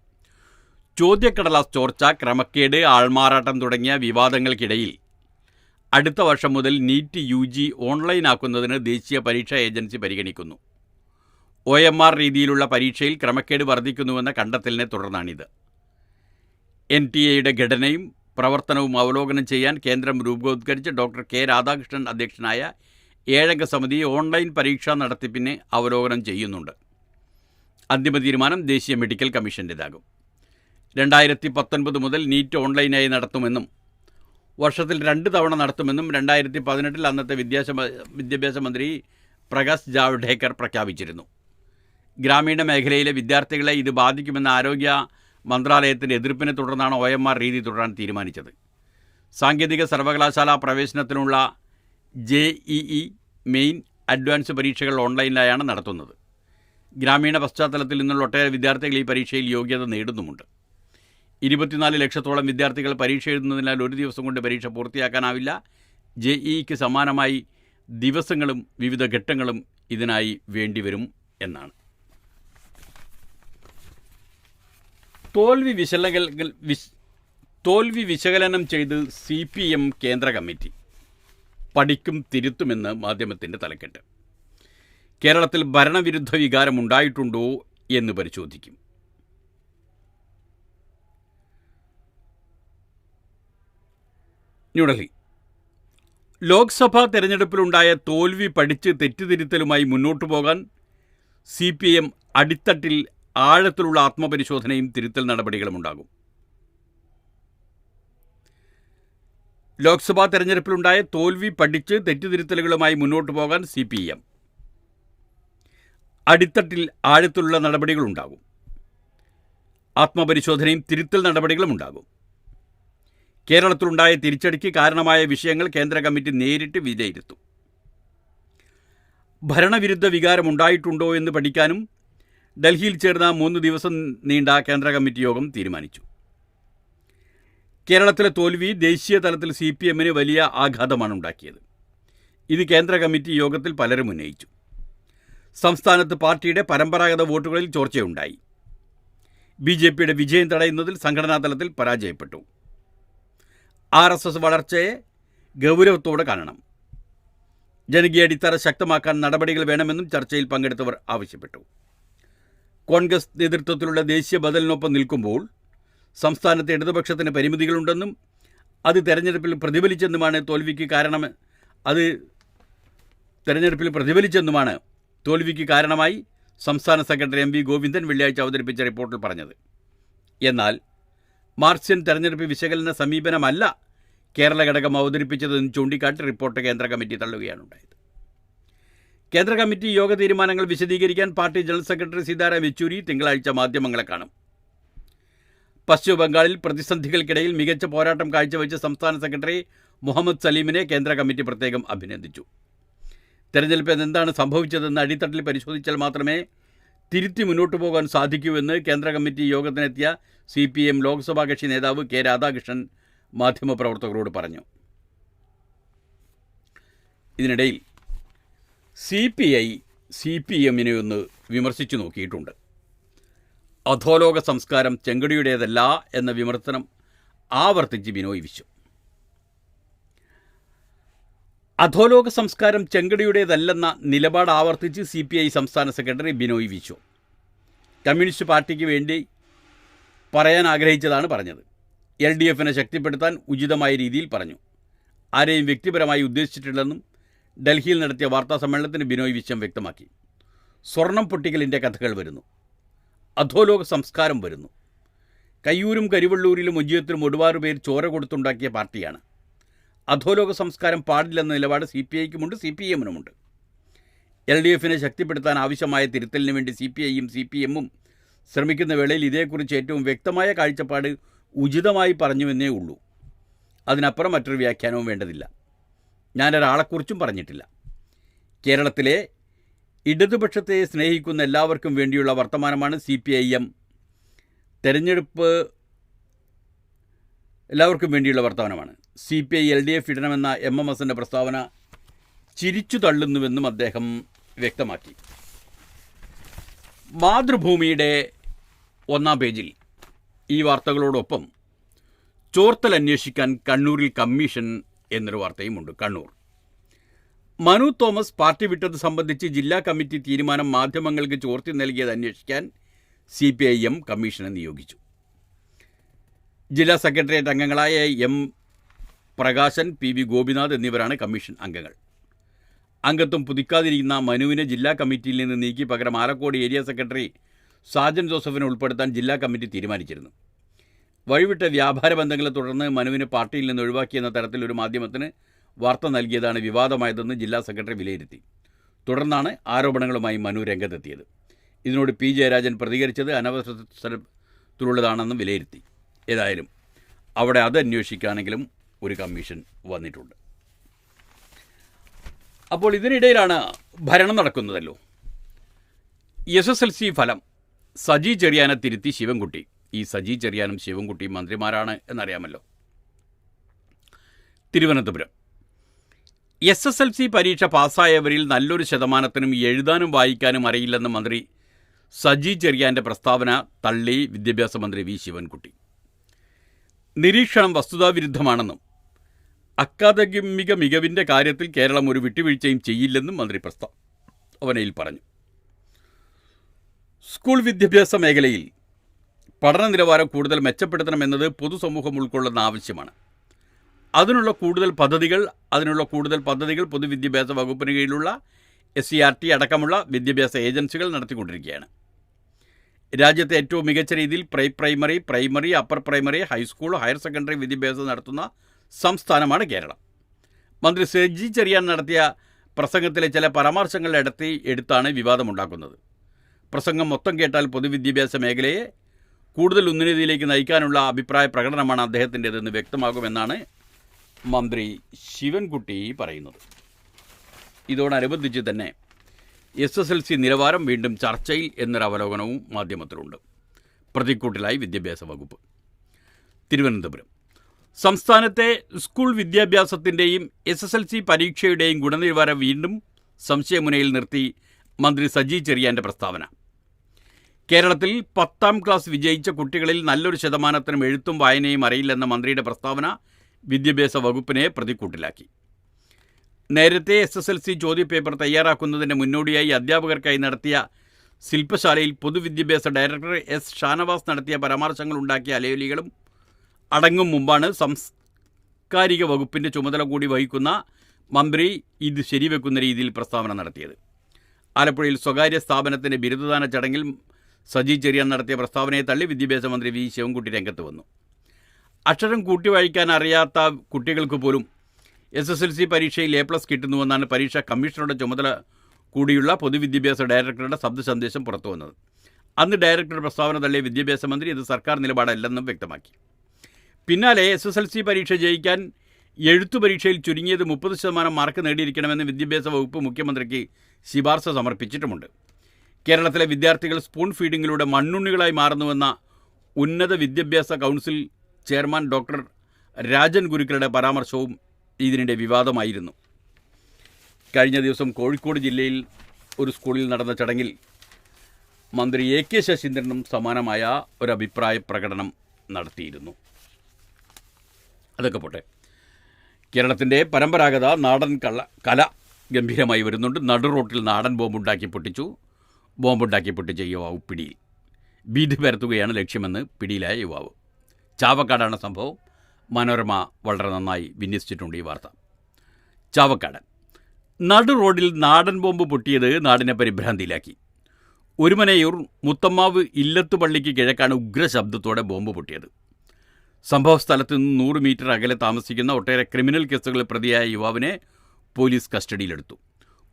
ചോദ്യക്കടലാസ് ചോർച്ച, ക്രമക്കേട്, ആൾമാറാട്ടം തുടങ്ങിയ വിവാദങ്ങൾക്കിടയിൽ അടുത്ത വർഷം മുതൽ നീറ്റ് UG ഓൺലൈനാക്കുന്നതിന് ദേശീയ പരീക്ഷാ ഏജൻസി പരിഗണിക്കുന്നു. OMR രീതിയിലുള്ള പരീക്ഷയിൽ ക്രമക്കേട് വർദ്ധിക്കുന്നുവെന്ന കണ്ടെത്തലിനെ തുടർന്നാണിത്. NTA ഘടനയും പ്രവർത്തനവും അവലോകനം ചെയ്യാൻ കേന്ദ്രം രൂപവത്കരിച്ച ഡോക്ടർ K രാധാകൃഷ്ണൻ അധ്യക്ഷനായ 7-അംഗ സമിതി ഓൺലൈൻ പരീക്ഷാ നടത്തിപ്പിനെ അവലോകനം ചെയ്യുന്നുണ്ട്. അന്തിമ തീരുമാനം ദേശീയ മെഡിക്കൽ കമ്മീഷൻ്റേതാകും. 2019 മുതൽ നീറ്റ് ഓൺലൈനായി നടത്തുമെന്നും വർഷത്തിൽ 2 തവണ നടത്തുമെന്നും 2018 അന്നത്തെ വിദ്യാഭ്യാസ മന്ത്രി പ്രകാശ് ജാവ്ഡേക്കർ പ്രഖ്യാപിച്ചിരുന്നു. ഗ്രാമീണ മേഖലയിലെ വിദ്യാർത്ഥികളെ ഇത് ബാധിക്കുമെന്ന ആരോഗ്യ മന്ത്രാലയത്തിൻ്റെ എതിർപ്പിനെ തുടർന്നാണ് OMR രീതി തുടരാൻ തീരുമാനിച്ചത്. സാങ്കേതിക സർവകലാശാല പ്രവേശനത്തിനുള്ള JEE മെയിൻ അഡ്വാൻസ് പരീക്ഷകൾ ഓൺലൈനിലായാണ് നടത്തുന്നത്. ഗ്രാമീണ പശ്ചാത്തലത്തിൽ നിന്നുള്ള ഒട്ടേറെ വിദ്യാർത്ഥികൾ ഈ പരീക്ഷയിൽ യോഗ്യത നേടുന്നുമുണ്ട്. 24 ലക്ഷത്തോളം വിദ്യാർത്ഥികൾ പരീക്ഷ എഴുതുന്നതിനാൽ ഒരു ദിവസം കൊണ്ട് പരീക്ഷ പൂർത്തിയാക്കാനാവില്ല. JEEക്ക് സമാനമായി ദിവസങ്ങളും വിവിധ ഘട്ടങ്ങളും ഇതിനായി വേണ്ടിവരും എന്നാണ്. തോൽവി വിശകലനം ചെയ്ത് CPM കേന്ദ്ര കമ്മിറ്റി പഠിക്കും തിരുത്തുമെന്ന് മാധ്യമത്തിൻ്റെ തലക്കെട്ട്. കേരളത്തിൽ ഭരണവിരുദ്ധ വികാരം ഉണ്ടായിട്ടുണ്ടോ എന്ന് പരിശോധിക്കും. ന്യൂഡൽഹി. ലോക്സഭാ തെരഞ്ഞെടുപ്പിലുണ്ടായ തോൽവി പഠിച്ച് തെറ്റുതിരുത്തലുമായി മുന്നോട്ടു പോകാൻ CPM അടിത്തട്ടിൽ ആഴത്തിലുള്ള ആത്മപരിശോധനയും തിരുത്തൽ നടപടികളും ഉണ്ടാകും. ലോക്സഭാ തെരഞ്ഞെടുപ്പിലുണ്ടായ തോൽവി പഠിച്ച് തെറ്റുതിരുത്തലുകളുമായി മുന്നോട്ടു പോകാൻ CPM അടിത്തട്ടിൽ ആഴത്തിലുള്ള നടപടികളുണ്ടാകും. ആത്മപരിശോധനയും തിരുത്തൽ നടപടികളും ഉണ്ടാകും. കേരളത്തിലുണ്ടായ തിരിച്ചടിക്ക് കാരണമായ വിഷയങ്ങൾ കേന്ദ്ര കമ്മിറ്റി നേരിട്ട് വിലയിരുത്തും. ഭരണവിരുദ്ധ വികാരമുണ്ടായിട്ടുണ്ടോ എന്ന് പഠിക്കാനും ഡൽഹിയിൽ ചേർന്ന 3 ദിവസം നീണ്ട കേന്ദ്ര കമ്മിറ്റി യോഗം തീരുമാനിച്ചു. കേരളത്തിലെ തോൽവി ദേശീയ തലത്തിൽ CPMന് വലിയ ആഘാതമാണ് ഉണ്ടാക്കിയത്. ഇത് കേന്ദ്ര കമ്മിറ്റി യോഗത്തിൽ പലരും ഉന്നയിച്ചു. സംസ്ഥാനത്ത് പാർട്ടിയുടെ പരമ്പരാഗത വോട്ടുകളിൽ ചോർച്ചയുണ്ടായി. BJPയുടെ വിജയം തടയുന്നതിൽ സംഘടനാ തലത്തിൽ പരാജയപ്പെട്ടു. RSS വളർച്ചയെ ഗൗരവത്തോടെ കാണണം. ജനകീയ അടിത്തറ ശക്തമാക്കാൻ നടപടികൾ വേണമെന്നും ചർച്ചയിൽ പങ്കെടുത്തവർ ആവശ്യപ്പെട്ടു. കോൺഗ്രസ് നേതൃത്വത്തിലുള്ള ദേശീയ ബദലിനൊപ്പം നിൽക്കുമ്പോൾ സംസ്ഥാനത്തെ ഇടതുപക്ഷത്തിന് പരിമിതികളുണ്ടെന്നും അത് തെരഞ്ഞെടുപ്പിൽ പ്രതിഫലിച്ചെന്നുമാണ് തോൽവിക്ക് കാരണമായി സംസ്ഥാന സെക്രട്ടറി MV ഗോവിന്ദൻ വെള്ളിയാഴ്ച അവതരിപ്പിച്ച റിപ്പോർട്ടിൽ പറഞ്ഞത്. എന്നാൽ മാർക്സിയൻ തെരഞ്ഞെടുപ്പ് വിശകലന സമീപനമല്ല കേരള ഘടകം അവതരിപ്പിച്ചതെന്ന് ചൂണ്ടിക്കാട്ടി റിപ്പോർട്ട് കേന്ദ്ര കമ്മിറ്റി തള്ളുകയാണ് ഉണ്ടായത്. കേന്ദ്ര കമ്മിറ്റി യോഗ തീരുമാനങ്ങൾ വിശദീകരിക്കാൻ party general secretary Sitaram Yechury തിങ്കളാഴ്ച മാധ്യമങ്ങളെ കാണും. പശ്ചിമ ബംഗാളിൽ പ്രതിസന്ധികൾക്കിടയിൽ മികച്ച പോരാട്ടം കാഴ്ചവെച്ച സംസ്ഥാന സെക്രട്ടറി മുഹമ്മദ് സലീമിനെ കേന്ദ്ര കമ്മിറ്റി പ്രത്യേകം അഭിനന്ദിച്ചു. തെരഞ്ഞെടുപ്പിൽ എന്താണ് സംഭവിച്ചതെന്ന് അടിത്തട്ടിൽ പരിശോധിച്ചാൽ മാത്രമേ തിരുത്തി മുന്നോട്ടു പോകാൻ സാധിക്കൂവെന്ന് കേന്ദ്ര കമ്മിറ്റി യോഗത്തിനെത്തിയ CPM ലോക്സഭാ കക്ഷി നേതാവ് K രാധാകൃഷ്ണൻ മാധ്യമപ്രവർത്തകരോട് പറഞ്ഞു. ഇതിനിടയിൽ CPI CPMനെ ഒന്ന് വിമർശിച്ചു നോക്കിയിട്ടുണ്ട്. അധോലോക സംസ്കാരം ചെങ്കടിയുടേതല്ല എന്ന വിമർശനം ആവർത്തിച്ച് ബിനോയ് വിശ്വം. അധോലോക സംസ്കാരം ചെങ്കടിയുടേതല്ലെന്ന നിലപാട് ആവർത്തിച്ച് CPI സംസ്ഥാന സെക്രട്ടറി ബിനോയ് വിശ്വം കമ്മ്യൂണിസ്റ്റ് പാർട്ടിക്ക് വേണ്ടി പറയാൻ ആഗ്രഹിച്ചതാണ് പറഞ്ഞത്. LDFനെ ശക്തിപ്പെടുത്താൻ ഉചിതമായ രീതിയിൽ പറഞ്ഞു. ആരെയും വ്യക്തിപരമായി ഉദ്ദേശിച്ചിട്ടില്ലെന്നും ഡൽഹിയിൽ നടത്തിയ വാർത്താ സമ്മേളനത്തിന് ബിനോയ് വിശ്വം വ്യക്തമാക്കി. സ്വർണം പൊട്ടിക്കലിൻ്റെ കഥകൾ വരുന്നു, അധോലോക സംസ്കാരം വരുന്നു. കയ്യൂരും കരിവള്ളൂരിലും ഒഞ്ചിയത്തിലും ഒരുപാട് പേർ ചോര കൊടുത്തുണ്ടാക്കിയ പാർട്ടിയാണ്. അധോലോക സംസ്കാരം പാടില്ലെന്ന നിലപാട് CPIക്കുമുണ്ട്, CPMനുമുണ്ട്. LDFനെ ശക്തിപ്പെടുത്താൻ ആവശ്യമായ തിരുത്തലിന് വേണ്ടി CPIയും CPMും ശ്രമിക്കുന്ന വേളയിൽ ഇതേക്കുറിച്ച് ഏറ്റവും വ്യക്തമായ കാഴ്ചപ്പാട് ഉചിതമായി പറഞ്ഞുവെന്നേ ഉള്ളൂ. അതിനപ്പുറം മറ്റൊരു വ്യാഖ്യാനവും വേണ്ടതില്ല. ഞാനൊരാളെക്കുറിച്ചും പറഞ്ഞിട്ടില്ല. കേരളത്തിലെ ഇടതുപക്ഷത്തെ സ്നേഹിക്കുന്ന എല്ലാവർക്കും വേണ്ടിയുള്ള വർത്തമാനമാണ് CPIM. തെരഞ്ഞെടുപ്പ് എല്ലാവർക്കും വേണ്ടിയുള്ള വർത്തമാനമാണ്. CPI LDF ഇടണമെന്ന MMSൻ്റെ പ്രസ്താവന ചിരിച്ചു തള്ളുന്നുവെന്നും അദ്ദേഹം വ്യക്തമാക്കി. മാതൃഭൂമിയുടെ 1-ാം പേജിൽ ഈ വാർത്തകളോടൊപ്പം ചോർത്തൽ അന്വേഷിക്കാൻ കണ്ണൂരിൽ കമ്മീഷൻ എന്നൊരു വാർത്തയുമുണ്ട്. കണ്ണൂർ മനു തോമസ് പാർട്ടി വിട്ടത് സംബന്ധിച്ച് ജില്ലാ കമ്മിറ്റി തീരുമാനം മാധ്യമങ്ങൾക്ക് ചോർത്തി നൽകിയത് അന്വേഷിക്കാൻ CPIM കമ്മീഷനെ നിയോഗിച്ചു. ജില്ലാ സെക്രട്ടേറിയറ്റ് അംഗങ്ങളായ M പ്രകാശൻ, PV ഗോപിനാഥ് എന്നിവരാണ് കമ്മീഷൻ അംഗങ്ങൾ. അംഗത്വം പുതുക്കാതിരിക്കുന്ന മനുവിനെ ജില്ലാ കമ്മിറ്റിയിൽ നിന്ന് നീക്കി പകരം ആലക്കോട് ഏരിയ സെക്രട്ടറി സാജൻ ജോസഫിനെ ഉൾപ്പെടുത്താൻ ജില്ലാ കമ്മിറ്റി തീരുമാനിച്ചിരുന്നു. വഴിവിട്ട വ്യാപാര ബന്ധങ്ങളെ തുടർന്ന് മനുവിനെ പാർട്ടിയിൽ നിന്ന് ഒഴിവാക്കിയെന്ന തരത്തിൽ ഒരു മാധ്യമത്തിന് വാർത്ത നൽകിയതാണ് വിവാദമായതെന്ന് ജില്ലാ സെക്രട്ടറി വിലയിരുത്തി. തുടർന്നാണ് ആരോപണങ്ങളുമായി മനു രംഗത്തെത്തിയത്. ഇതിനോട് പി ജയരാജൻ പ്രതികരിച്ചത് അനവസരത്തിലുള്ളതാണെന്നും വിലയിരുത്തി. ഏതായാലും അവിടെ അത് അന്വേഷിക്കുകയാണെങ്കിലും ഒരു കമ്മീഷൻ വന്നിട്ടുണ്ട്. അപ്പോൾ ഇതിനിടയിലാണ് ഭരണം നടക്കുന്നതല്ലോ. SSLC ഫലം സജി ചെറിയാനെ തിരുത്തി ശിവൻകുട്ടി. ഈ സജി ചെറിയാനും ശിവൻകുട്ടിയും മന്ത്രിമാരാണ് എന്നറിയാമല്ലോ. തിരുവനന്തപുരം SSLC പരീക്ഷ പാസ്സായവരിൽ നല്ലൊരു ശതമാനത്തിനും എഴുതാനും വായിക്കാനും അറിയില്ലെന്ന് മന്ത്രി സജി ചെറിയാൻ്റെ പ്രസ്താവന തള്ളി വിദ്യാഭ്യാസ മന്ത്രി വി ശിവൻകുട്ടി. നിരീക്ഷണം വസ്തുതാവിരുദ്ധമാണെന്നും അക്കാദമിക മികവിൻ്റെ കാര്യത്തിൽ കേരളം ഒരു വിട്ടുവീഴ്ചയും ചെയ്യില്ലെന്നും മന്ത്രി പ്രസ്താവനയിൽ പറഞ്ഞു. സ്കൂൾ വിദ്യാഭ്യാസ മേഖലയിൽ പഠന നിലവാരം കൂടുതൽ മെച്ചപ്പെടുത്തണമെന്നത് പൊതുസമൂഹം ഉൾക്കൊള്ളുന്ന ആവശ്യമാണ്. അതിനുള്ള കൂടുതൽ പദ്ധതികൾ പൊതുവിദ്യാഭ്യാസ വകുപ്പിന് കീഴിലുള്ള SCERT അടക്കമുള്ള വിദ്യാഭ്യാസ ഏജൻസികൾ നടത്തിക്കൊണ്ടിരിക്കുകയാണ്. രാജ്യത്തെ ഏറ്റവും മികച്ച രീതിയിൽ primary, upper primary, high school, higher secondary വിദ്യാഭ്യാസം നടത്തുന്ന സംസ്ഥാനമാണ് കേരളം. മന്ത്രി സജി ചെറിയാൻ നടത്തിയ പ്രസംഗത്തിലെ ചില പരാമർശങ്ങൾ എടുത്താണ് വിവാദമുണ്ടാക്കുന്നത്. പ്രസംഗം മൊത്തം കേട്ടാൽ പൊതുവിദ്യാഭ്യാസ മേഖലയെ കൂടുതൽ ഉന്നതിയിലേക്ക് നയിക്കാനുള്ള അഭിപ്രായ പ്രകടനമാണ് അദ്ദേഹത്തിൻ്റെതെന്ന് വ്യക്തമാകുമെന്നാണ് മന്ത്രി ശിവൻകുട്ടി പറയുന്നത്. ഇതോടനുബന്ധിച്ച് തന്നെ SSLC നിലവാരം വീണ്ടും ചർച്ചയിൽ എന്നൊരു അവലോകനവും മാധ്യമത്തിലുണ്ട്. പ്രതിക്കൂട്ടിലായി വിദ്യാഭ്യാസ വകുപ്പ്. തിരുവനന്തപുരം സംസ്ഥാനത്തെ സ്കൂൾ വിദ്യാഭ്യാസത്തിൻ്റെയും SSLC പരീക്ഷയുടെയും ഗുണനിലവാരം വീണ്ടും സംശയമുനയിൽ നിർത്തി മന്ത്രി സജി ചെറിയാൻ്റെ പ്രസ്താവന. കേരളത്തിൽ 10ാം ക്ലാസ് വിജയിച്ച കുട്ടികളിൽ നല്ലൊരു ശതമാനത്തിനും എഴുത്തും വായനയും അറിയില്ലെന്ന മന്ത്രിയുടെ പ്രസ്താവന വിദ്യാഭ്യാസ വകുപ്പിനെ പ്രതിക്കൂട്ടിലാക്കി. നേരത്തെ SSLC ചോദ്യപേപ്പർ തയ്യാറാക്കുന്നതിന് മുന്നോടിയായി അധ്യാപകർക്കായി നടത്തിയ ശില്പശാലയിൽ പൊതുവിദ്യാഭ്യാസ ഡയറക്ടർ S. ഷാനവാസ് നടത്തിയ പരാമർശങ്ങളുണ്ടാക്കിയ അലയൊലികളും അടങ്ങും മുമ്പാണ് സാംസ്കാരിക വകുപ്പിൻ്റെ ചുമതല കൂടി വഹിക്കുന്ന മന്ത്രി ഇത് ശരിവെക്കുന്ന രീതിയിൽ പ്രസ്താവന നടത്തിയത്. ആലപ്പുഴയിൽ സ്വകാര്യ സ്ഥാപനത്തിൻ്റെ ബിരുദദാന ചടങ്ങിൽ സജി ചെറിയാൻ നടത്തിയ പ്രസ്താവനയെ തള്ളി വിദ്യാഭ്യാസ മന്ത്രി വി ശിവൻകുട്ടി രംഗത്ത് വന്നു. അക്ഷരം കൂട്ടി വായിക്കാൻ അറിയാത്ത കുട്ടികൾക്ക് പോലും SSLC പരീക്ഷയിൽ A+ കിട്ടുന്നുവെന്നാണ് പരീക്ഷാ കമ്മീഷണറുടെ ചുമതല കൂടിയുള്ള പൊതുവിദ്യാഭ്യാസ ഡയറക്ടറുടെ ശബ്ദ സന്ദേശം പുറത്തു വന്നത്. അന്ന് ഡയറക്ടറുടെ പ്രസ്താവന തള്ളിയ വിദ്യാഭ്യാസ മന്ത്രി ഇത് സർക്കാർ നിലപാടല്ലെന്നും വ്യക്തമാക്കി. പിന്നാലെ SSLC പരീക്ഷ ജയിക്കാൻ എഴുത്തു പരീക്ഷയിൽ ചുരുങ്ങിയത് 30% മാർക്ക് നേടിയിരിക്കണമെന്ന് വിദ്യാഭ്യാസ വകുപ്പ് മുഖ്യമന്ത്രിക്ക് ശുപാർശ സമർപ്പിച്ചിട്ടുമുണ്ട്. കേരളത്തിലെ വിദ്യാർത്ഥികൾ സ്പൂൺ ഫീഡിങ്ങിലൂടെ മണ്ണുണ്ണികളായി മാറുന്നുവെന്ന ഉന്നത വിദ്യാഭ്യാസ കൗൺസിൽ ചെയർമാൻ ഡോക്ടർ രാജൻ ഗുരുക്കളുടെ പരാമർശവും ഇതിനിടെ വിവാദമായിരുന്നു. കഴിഞ്ഞ ദിവസം കോഴിക്കോട് ജില്ലയിൽ ഒരു സ്കൂളിൽ നടന്ന ചടങ്ങിൽ മന്ത്രി AK ശശീന്ദ്രനും സമാനമായ ഒരു അഭിപ്രായ പ്രകടനം നടത്തിയിരുന്നു. അതൊക്കെ പോട്ടെ. കേരളത്തിൻ്റെ പരമ്പരാഗത നാടൻ കല ഗംഭീരമായി വരുന്നുണ്ട്. നടുറോട്ടിൽ നാടൻ ബോംബുണ്ടാക്കി പൊട്ടിച്ച യുവാവ് പിടിയിൽ. ഭീതി പരത്തുകയാണ് ലക്ഷ്യമെന്ന് പിടിയിലായ യുവാവ്. ചാവക്കാടാണ് സംഭവം. മനോരമ വളരെ നന്നായി വിന്യസിച്ചിട്ടുണ്ട് ഈ വാർത്ത. ചാവക്കാട് നടു റോഡിൽ നാടൻ ബോംബ് പൊട്ടിയത് നാടിനെ പരിഭ്രാന്തിയിലാക്കി. ഒരുമനയൂർ മുത്തമ്മാവ് ഇല്ലത്തുപള്ളിക്ക് കിഴക്കാണ് ഉഗ്രശബ്ദത്തോടെ ബോംബ് പൊട്ടിയത്. സംഭവ സ്ഥലത്ത് നിന്ന് 100 മീറ്റർ അകലെ താമസിക്കുന്ന ഒട്ടേറെ ക്രിമിനൽ കേസുകളിൽ പ്രതിയായ യുവാവിനെ പോലീസ് കസ്റ്റഡിയിലെടുത്തു.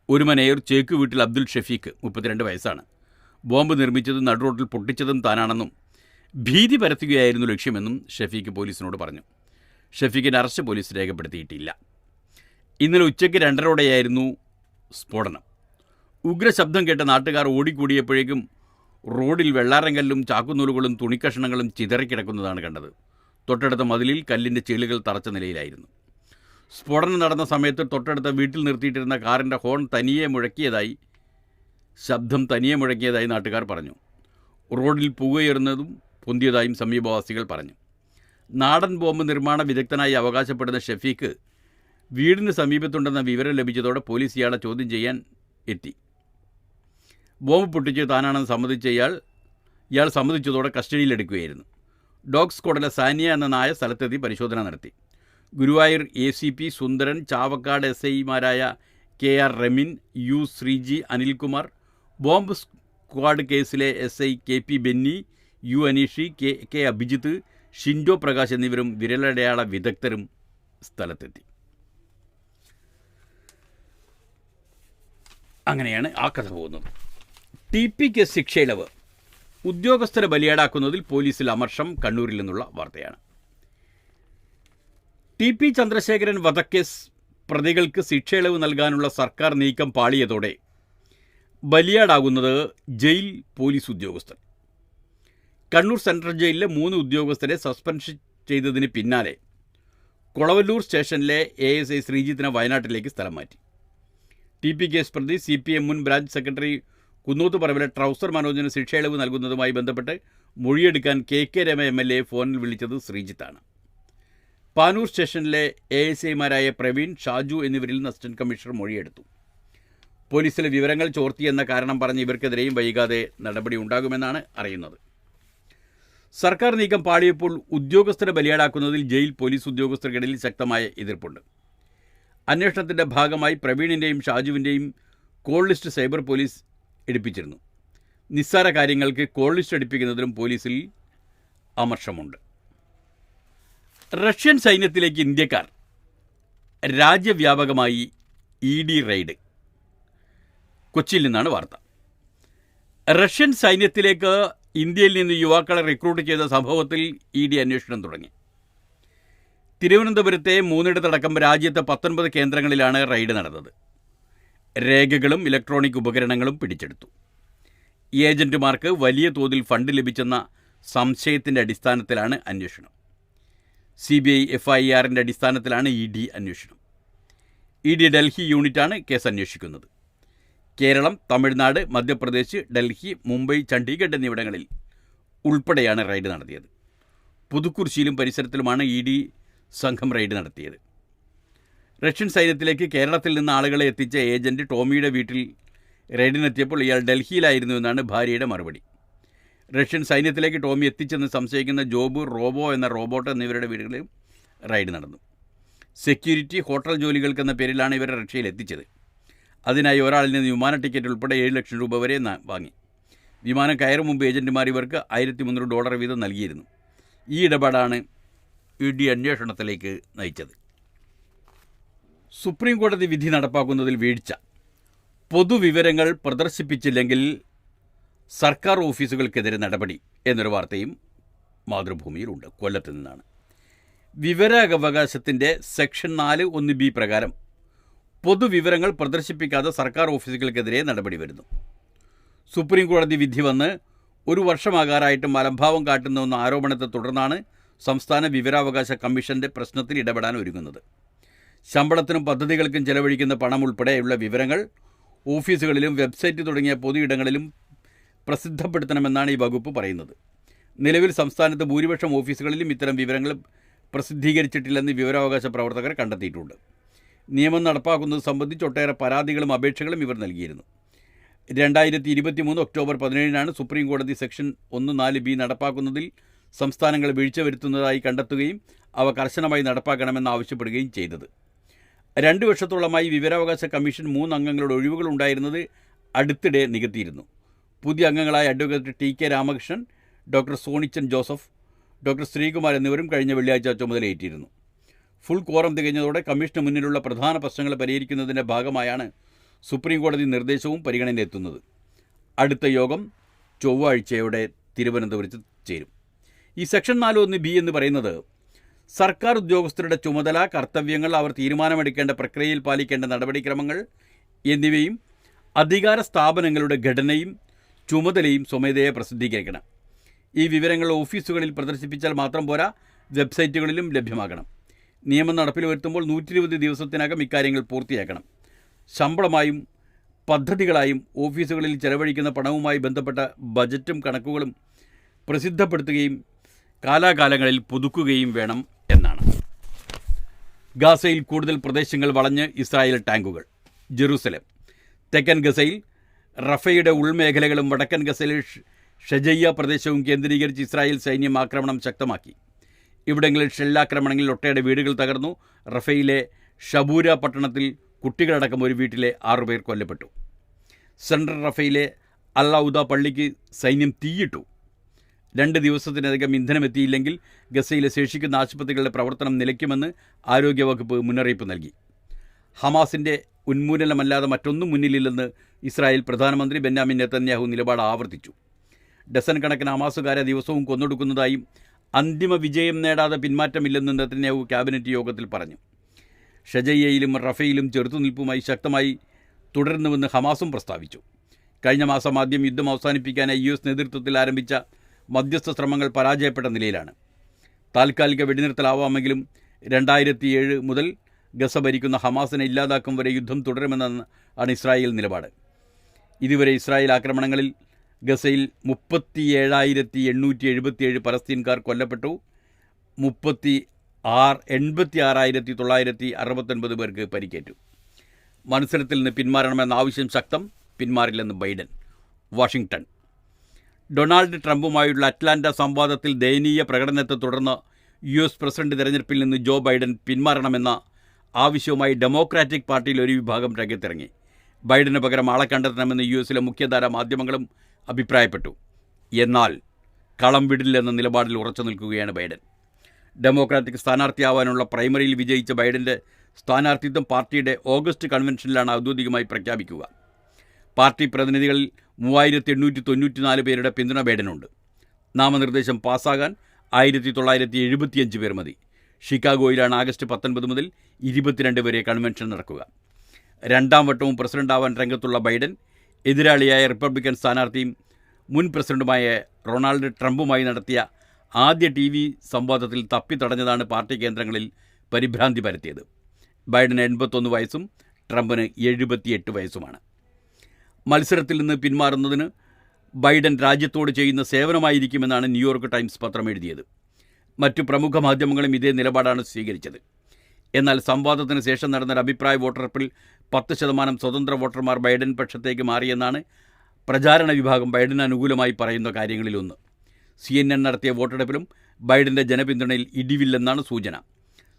ഒരുമനയൂർ ചേക്ക് വീട്ടിൽ അബ്ദുൽ ഷഫീഖ് 32 വയസ്സാണ്. ബോംബ് നിർമ്മിച്ചതും നടുറോട്ടിൽ പൊട്ടിച്ചതും താനാണെന്നും ഭീതി പരത്തുകയായിരുന്നു ലക്ഷ്യമെന്നും ഷഫീഖ് പോലീസിനോട് പറഞ്ഞു. ഷഫീഖിൻ്റെ അറസ്റ്റ് പോലീസ് രേഖപ്പെടുത്തിയിട്ടില്ല. ഇന്നലെ ഉച്ചയ്ക്ക് 2:30ഓടെയായിരുന്നു സ്ഫോടനം. ഉഗ്രശബ്ദം കേട്ട നാട്ടുകാർ ഓടിക്കൂടിയപ്പോഴേക്കും റോഡിൽ വെള്ളാരങ്കല്ലും ചാക്കുനൂലുകളും തുണിക്കഷണങ്ങളും ചിതറിക്കിടക്കുന്നതാണ് കണ്ടത്. തൊട്ടടുത്ത മതിലിൽ കല്ലിൻ്റെ ചീളുകൾ തറച്ച നിലയിലായിരുന്നു. സ്ഫോടനം നടന്ന സമയത്ത് തൊട്ടടുത്ത വീട്ടിൽ നിർത്തിയിട്ടിരുന്ന കാറിൻ്റെ ഹോൺ ശബ്ദം തനിയെ മുഴക്കിയതായി നാട്ടുകാർ പറഞ്ഞു. റോഡിൽ പുകയുയർന്നതും പൊന്തിയതായും സമീപവാസികൾ പറഞ്ഞു. നാടൻ ബോംബ് നിർമ്മാണ വിദഗ്ധനായി അവകാശപ്പെടുന്ന ഷഫീഖ് വീടിന് സമീപത്തുണ്ടെന്ന വിവരം ലഭിച്ചതോടെ പോലീസ് ഇയാളെ ചോദ്യം ചെയ്യാൻ എത്തി. ബോംബ് പൊട്ടിച്ച് താനാണെന്ന് സമ്മതിച്ച ഇയാൾ സമ്മതിച്ചതോടെ കസ്റ്റഡിയിലെടുക്കുകയായിരുന്നു. ഡോഗ് സ്ക്വാഡിലെ സാനിയ എന്ന നായ സ്ഥലത്തെത്തി പരിശോധന നടത്തി. ഗുരുവായൂർ ACP സുന്ദരൻ, ചാവക്കാട് SIമാരായ KR Remin, U Sreeji, Anilkumar, bomb squad കേസിലെ SI KP ബെന്നി, U അനീഷി, K അഭിജിത്ത്, ഷിൻഡോ പ്രകാശ് എന്നിവരും വിരലടയാള വിദഗ്ധരും സ്ഥലത്തെത്തി. അങ്ങനെയാണ് ആ കഥ പോകുന്നത്. TP കേസ് ശിക്ഷയിളവ്, ഉദ്യോഗസ്ഥരെ ബലിയാടാക്കുന്നതിൽ പോലീസിൽ അമർഷം. കണ്ണൂരിൽ നിന്നുള്ള വാർത്തയാണ്. TP ചന്ദ്രശേഖരൻ വധക്കേസ് പ്രതികൾക്ക് ശിക്ഷയിളവ് നൽകാനുള്ള സർക്കാർ നീക്കം പാളിയതോടെ ബലിയാടാകുന്നത് ജയിൽ പോലീസ് ഉദ്യോഗസ്ഥർ. കണ്ണൂർ സെൻട്രൽ ജയിലിലെ 3 ഉദ്യോഗസ്ഥരെ സസ്പെൻഷൻ ചെയ്തതിന് പിന്നാലെ കൊളവല്ലൂർ സ്റ്റേഷനിലെ ASI ശ്രീജിത്തിനെ വയനാട്ടിലേക്ക് സ്ഥലം മാറ്റി. TP കേസ് പ്രതി CPM മുൻ ബ്രാഞ്ച് സെക്രട്ടറി കുന്നോത്തുപറമ്പിലെ ട്രൗസർ മനോജിന് ശിക്ഷയിളവ് നൽകുന്നതുമായി ബന്ധപ്പെട്ട് മൊഴിയെടുക്കാൻ KK രമ MLA ഫോണിൽ വിളിച്ചത് ശ്രീജിത്താണ്. പാനൂർ സ്റ്റേഷനിലെ ASIമാരായ പ്രവീൺ, ഷാജു എന്നിവരിൽ നിന്ന് അസിസ്റ്റന്റ് കമ്മീഷണർ മൊഴിയെടുത്തു. പോലീസിലെ വിവരങ്ങൾ ചോർത്തിയെന്ന കാരണം പറഞ്ഞ് ഇവർക്കെതിരെയും വൈകാതെ നടപടി ഉണ്ടാകുമെന്നാണ് അറിയുന്നത്. സർക്കാർ നീക്കം പാളിയപ്പോൾ ഉദ്യോഗസ്ഥരെ ബലിയാടാക്കുന്നതിൽ ജയിൽ പോലീസ് ഉദ്യോഗസ്ഥർക്കിടയിൽ ശക്തമായ എതിർപ്പുണ്ട്. അന്വേഷണത്തിൻ്റെ ഭാഗമായി പ്രവീണിൻ്റെയും ഷാജുവിൻ്റെയും കോൾ ലിസ്റ്റ് സൈബർ പോലീസ് എടുപ്പിച്ചിരുന്നു. നിസ്സാര കാര്യങ്ങൾക്ക് കോൾ ലിസ്റ്റ് എടുപ്പിക്കുന്നതിലും പോലീസിൽ അമർഷമുണ്ട്. റഷ്യൻ സൈന്യത്തിലേക്ക് ഇന്ത്യക്കാർ, രാജ്യവ്യാപകമായി ED റെയ്ഡ്. കൊച്ചിയിൽ നിന്നാണ് വാർത്ത. റഷ്യൻ സൈന്യത്തിലേക്ക് ഇന്ത്യയിൽ നിന്ന് യുവാക്കളെ റിക്രൂട്ട് ചെയ്ത സംഭവത്തിൽ ED അന്വേഷണം തുടങ്ങി. തിരുവനന്തപുരത്തെ 3 രാജ്യത്തെ 19 കേന്ദ്രങ്ങളിലാണ് റെയ്ഡ് നടന്നത്. രേഖകളും ഇലക്ട്രോണിക് ഉപകരണങ്ങളും പിടിച്ചെടുത്തു. ഏജന്റുമാർക്ക് വലിയ തോതിൽ ഫണ്ട് ലഭിച്ചെന്ന സംശയത്തിൻ്റെ അടിസ്ഥാനത്തിലാണ് അന്വേഷണം. CBI FIRൻ്റെ അടിസ്ഥാനത്തിലാണ് ED അന്വേഷണം. ED ഡൽഹി യൂണിറ്റാണ് കേസ് അന്വേഷിക്കുന്നത്. കേരളം, തമിഴ്നാട്, മധ്യപ്രദേശ്, ഡൽഹി, മുംബൈ, ചണ്ഡീഗഡ് എന്നിവിടങ്ങളിൽ ഉൾപ്പെടെയാണ് റെയ്ഡ് നടത്തിയത്. പുതുക്കുറിശ്ശിയിലും പരിസരത്തിലുമാണ് ED സംഘം റെയ്ഡ് നടത്തിയത്. റഷ്യൻ സൈന്യത്തിലേക്ക് കേരളത്തിൽ നിന്ന് ആളുകളെ എത്തിച്ച ഏജന്റ് ടോമിയുടെ വീട്ടിൽ റെയ്ഡിനെത്തിയപ്പോൾ ഇയാൾ ഡൽഹിയിലായിരുന്നുവെന്നാണ് ഭാര്യയുടെ മറുപടി. റഷ്യൻ സൈന്യത്തിലേക്ക് ടോമി എത്തിച്ചെന്ന് സംശയിക്കുന്ന ജോബ്, റോബോ എന്ന റോബോട്ട് എന്നിവരുടെ വീടുകളിലും റെയ്ഡ് നടന്നു. സെക്യൂരിറ്റി, ഹോട്ടൽ ജോലികൾക്കെന്ന പേരിലാണ് ഇവരെ റഷ്യയിൽ എത്തിച്ചത്. അതിനായി ഒരാളിൽ നിന്ന് വിമാന ടിക്കറ്റ് ഉൾപ്പെടെ 7 ലക്ഷം രൂപ വരെ വാങ്ങി. വിമാനം കയറും മുമ്പ് ഏജന്റുമാർ ഇവർക്ക് $1300 വീതം നൽകിയിരുന്നു. ഈ ഇടപാടാണ് ED അന്വേഷണത്തിലേക്ക് നയിച്ചത്. സുപ്രീം കോടതി വിധി നടപ്പാക്കുന്നതിൽ വീഴ്ച, പൊതുവിവരങ്ങൾ പ്രദർശിപ്പിച്ചില്ലെങ്കിൽ സർക്കാർ ഓഫീസുകൾക്കെതിരെ നടപടി എന്നൊരു വാർത്തയും മാതൃഭൂമിയിലുണ്ട്. കൊല്ലത്ത് നിന്നാണ്. വിവരാവകാശത്തിൻ്റെ സെക്ഷൻ 4(1)(b) പ്രകാരം പൊതുവിവരങ്ങൾ പ്രദർശിപ്പിക്കാതെ സർക്കാർ ഓഫീസുകൾക്കെതിരെ നടപടി വരുന്നു. സുപ്രീം കോടതി വിധി വന്ന് 1 വർഷമാകാറായിട്ടും അലംഭാവം കാട്ടുന്നുവെന്ന ആരോപണത്തെ തുടർന്നാണ് സംസ്ഥാന വിവരാവകാശ കമ്മീഷൻ്റെ പ്രശ്നത്തിൽ ഇടപെടാൻ ഒരുങ്ങുന്നത്. ശമ്പളത്തിനും പദ്ധതികൾക്കും ചെലവഴിക്കുന്ന പണം ഉൾപ്പെടെയുള്ള വിവരങ്ങൾ ഓഫീസുകളിലും വെബ്സൈറ്റ് തുടങ്ങിയ പൊതു ഇടങ്ങളിലും പ്രസിദ്ധപ്പെടുത്തണമെന്നാണ് ഈ വകുപ്പ് പറയുന്നത്. നിലവിൽ സംസ്ഥാനത്ത് ഭൂരിപക്ഷം ഓഫീസുകളിലും ഇത്തരം വിവരങ്ങൾ പ്രസിദ്ധീകരിച്ചിട്ടില്ലെന്ന് വിവരാവകാശ പ്രവർത്തകർ കണ്ടെത്തിയിട്ടുണ്ട്. നിയമം നടപ്പാക്കുന്നത് സംബന്ധിച്ച് ഒട്ടേറെ പരാതികളും അപേക്ഷകളും ഇവർ നൽകിയിരുന്നു. 2023 ഒക്ടോബർ 17 സുപ്രീം കോടതി സെക്ഷൻ 1(4)(b) നടപ്പാക്കുന്നതിൽ സംസ്ഥാനങ്ങൾ വീഴ്ച വരുത്തുന്നതായി കണ്ടെത്തുകയും അവ കർശനമായി നടപ്പാക്കണമെന്ന് ആവശ്യപ്പെടുകയും ചെയ്തത്. 2 വർഷത്തോളമായി വിവരാവകാശ കമ്മീഷൻ 3 അംഗങ്ങളുടെ ഒഴിവുകൾ ഉണ്ടായിരുന്നത് അടുത്തിടെ നികത്തിയിരുന്നു. പുതിയ അംഗങ്ങളായ advocate TK Ramakrishnan, doctor Sonichan Joseph, doctor Sreekumar എന്നിവരും കഴിഞ്ഞ വെള്ളിയാഴ്ച ചുമതലയേറ്റിരുന്നു. ഫുൾ ക്വാറം തികഞ്ഞതോടെ കമ്മീഷന് മുന്നിലുള്ള പ്രധാന പ്രശ്നങ്ങൾ പരിഹരിക്കുന്നതിൻ്റെ ഭാഗമായാണ് സുപ്രീം കോടതി നിർദ്ദേശവും പരിഗണനയിലെത്തുന്നത്. അടുത്ത യോഗം ചൊവ്വാഴ്ചയോടെ തിരുവനന്തപുരത്ത് ചേരും. ഈ സെക്ഷൻ 4(1)(b) എന്ന് പറയുന്നത് സർക്കാർ ഉദ്യോഗസ്ഥരുടെ ചുമതല, കർത്തവ്യങ്ങൾ, അവർ തീരുമാനമെടുക്കേണ്ട പ്രക്രിയയിൽ പാലിക്കേണ്ട നടപടിക്രമങ്ങൾ എന്നിവയും അധികാര സ്ഥാപനങ്ങളുടെ ഘടനയും ചുമതലയും സ്വമേധയെ പ്രസിദ്ധീകരിക്കണം. ഈ വിവരങ്ങൾ ഓഫീസുകളിൽ പ്രദർശിപ്പിച്ചാൽ മാത്രം പോരാ, വെബ്സൈറ്റുകളിലും ലഭ്യമാക്കണം. നിയമം നടപ്പിൽ വരുത്തുമ്പോൾ 120 ദിവസത്തിനകം ഇക്കാര്യങ്ങൾ പൂർത്തിയാക്കണം. ശമ്പളമായും പദ്ധതികളായും ഓഫീസുകളിൽ ചെലവഴിക്കുന്ന പണവുമായി ബന്ധപ്പെട്ട ബജറ്റും കണക്കുകളും പ്രസിദ്ധപ്പെടുത്തുകയും കാലാകാലങ്ങളിൽ പുതുക്കുകയും വേണം എന്നാണ്. ഗാസയിൽ കൂടുതൽ പ്രദേശങ്ങൾ വളഞ്ഞ് ഇസ്രായേൽ ടാങ്കുകൾ. ജെറുസലേം, തെക്കൻ ഗസയിൽ റഫയുടെ ഉൾമേഖലകളും വടക്കൻ ഗസയിലെ ഷെജയ്യ പ്രദേശവും കേന്ദ്രീകരിച്ച് ഇസ്രായേൽ സൈന്യം ആക്രമണം ശക്തമാക്കി. ഇവിടങ്ങളിൽ ഷെല്ലാക്രമണങ്ങളിൽ ഒട്ടേറെ വീടുകൾ തകർന്നു. റഫയിലെ ഷബൂര പട്ടണത്തിൽ കുട്ടികളടക്കം ഒരു വീട്ടിലെ 6 പേർ കൊല്ലപ്പെട്ടു. സെൻട്രൽ റഫയിലെ അൽ ഔദ പള്ളിക്ക് സൈന്യം തീയിട്ടു. 2 ദിവസത്തിനധികം ഇന്ധനമെത്തിയില്ലെങ്കിൽ ഗസയിലെ ശേഷിക്കുന്ന ആശുപത്രികളുടെ പ്രവർത്തനം നിലയ്ക്കുമെന്ന് ആരോഗ്യവകുപ്പ് മുന്നറിയിപ്പ് നൽകി. ഹമാസിൻ്റെ ഉന്മൂലനമല്ലാതെ മറ്റൊന്നും മുന്നിലില്ലെന്ന് ഇസ്രായേൽ പ്രധാനമന്ത്രി ബെന്യാമിൻ നെതന്യാഹു നിലപാട് ആവർത്തിച്ചു. ഡസൻ കണക്കിന് ഹമാസുകാരെ ദിവസവും കൊന്നൊടുക്കുന്നതായും അന്തിമ വിജയം നേടാതെ പിന്മാറ്റമില്ലെന്ന് നെതന്യാഹു ക്യാബിനറ്റ് യോഗത്തിൽ പറഞ്ഞു. ഷജയ്യയിലും റഫയിലും ചെറുത്തുനിൽപ്പുമായി ശക്തമായി തുടരുന്നുവെന്ന് ഹമാസും പ്രസ്താവിച്ചു. കഴിഞ്ഞ മാസം ആദ്യം യുദ്ധം അവസാനിപ്പിക്കാനായി US നേതൃത്വത്തിൽ ആരംഭിച്ച മധ്യസ്ഥ ശ്രമങ്ങൾ പരാജയപ്പെട്ട നിലയിലാണ്. താൽക്കാലിക വെടിനിർത്തലാവാമെങ്കിലും 2007 മുതൽ ഗസ ഭരിക്കുന്ന ഹമാസിനെ ഇല്ലാതാക്കും വരെ യുദ്ധം തുടരുമെന്നാണ് ഇസ്രായേൽ നിലപാട്. ഇതുവരെ ഇസ്രായേൽ ആക്രമണങ്ങളിൽ ഗസയിൽ 37,877 പലസ്തീൻകാർ കൊല്ലപ്പെട്ടു. 86,969 പേർക്ക് പരിക്കേറ്റു. മത്സരത്തിൽ നിന്ന് പിന്മാറണമെന്ന ആവശ്യം ശക്തം, പിന്മാറില്ലെന്ന് ബൈഡൻ. വാഷിംഗ്ടൺ. ഡൊണാൾഡ് ട്രംപുമായുള്ള അറ്റ്ലാന്റ സംവാദത്തിൽ ദയനീയ പ്രകടനത്തെ തുടർന്ന് US പ്രസിഡന്റ് തെരഞ്ഞെടുപ്പിൽ നിന്ന് ജോ ബൈഡൻ പിന്മാറണമെന്ന ആവശ്യവുമായി ഡെമോക്രാറ്റിക് പാർട്ടിയിൽ ഒരു വിഭാഗം രംഗത്തിറങ്ങി. ബൈഡന് പകരം ആളെ കണ്ടെത്തണമെന്ന് US മുഖ്യധാര മാധ്യമങ്ങളും അഭിപ്രായപ്പെട്ടു. എന്നാൽ കളം വിടില്ലെന്ന നിലപാടിൽ ഉറച്ചു നിൽക്കുകയാണ് ബൈഡൻ. ഡെമോക്രാറ്റിക് സ്ഥാനാർത്ഥിയാവാനുള്ള പ്രൈമറിയിൽ വിജയിച്ച ബൈഡൻ്റെ സ്ഥാനാർത്ഥിത്വം പാർട്ടിയുടെ ഓഗസ്റ്റ് കൺവെൻഷനിലാണ് ഔദ്യോഗികമായി പ്രഖ്യാപിക്കുക. പാർട്ടി പ്രതിനിധികളിൽ 3,894 പേരുടെ പിന്തുണ ബൈഡനുണ്ട്. നാമനിർദ്ദേശം പാസ്സാകാൻ 1,975 പേർ മതി. ഷിക്കാഗോയിലാണ് ആഗസ്റ്റ് 19 മുതൽ 22 വരെ കൺവെൻഷൻ നടക്കുക. രണ്ടാം വട്ടവും പ്രസിഡന്റാവാൻ രംഗത്തുള്ള ബൈഡൻ എതിരാളിയായ റിപ്പബ്ലിക്കൻ സ്ഥാനാർത്ഥിയും മുൻ പ്രസിഡന്റുമായ റൊണാൾഡ് ട്രംപുമായി നടത്തിയ ആദ്യ TV സംവാദത്തിൽ തപ്പിത്തടഞ്ഞതാണ് പാർട്ടി കേന്ദ്രങ്ങളിൽ പരിഭ്രാന്തി പരത്തിയത്. ബൈഡന് 81 വയസ്സും ട്രംപിന് 78 വയസ്സുമാണ്. മത്സരത്തിൽ നിന്ന് പിന്മാറുന്നതിന് ബൈഡൻ രാജ്യത്തോട് ചെയ്യുന്ന സേവനമായിരിക്കുമെന്നാണ് ന്യൂയോർക്ക് ടൈംസ് പത്രം എഴുതിയത്. മറ്റു പ്രമുഖ മാധ്യമങ്ങളും ഇതേ നിലപാടാണ് സ്വീകരിച്ചത്. എന്നാൽ സംവാദത്തിന് ശേഷം നടന്ന അഭിപ്രായ വോട്ടെടുപ്പിൽ 10% സ്വതന്ത്ര വോട്ടർമാർ ബൈഡൻ പക്ഷത്തേക്ക് മാറിയെന്നാണ് പ്രചാരണ വിഭാഗം ബൈഡന് അനുകൂലമായി പറയുന്ന കാര്യങ്ങളിലൊന്ന്. CNN നടത്തിയ വോട്ടെടുപ്പിലും ബൈഡൻ്റെ ജനപിന്തുണയിൽ ഇടിവില്ലെന്നാണ് സൂചന.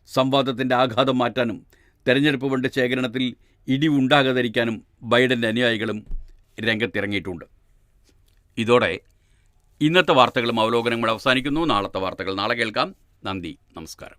സംവാദത്തിൻ്റെ ആഘാതം മാറ്റാനും തെരഞ്ഞെടുപ്പ് ഫണ്ട് ശേഖരണത്തിൽ ഇടിവുണ്ടാകാതിരിക്കാനും ബൈഡൻ്റെ അനുയായികളും രംഗത്തിറങ്ങിയിട്ടുണ്ട്. ഇതോടെ ഇന്നത്തെ വാർത്തകളും അവലോകനങ്ങളും അവസാനിക്കുന്നു. നാളത്തെ വാർത്തകൾ നാളെ കേൾക്കാം. നന്ദി, നമസ്കാരം.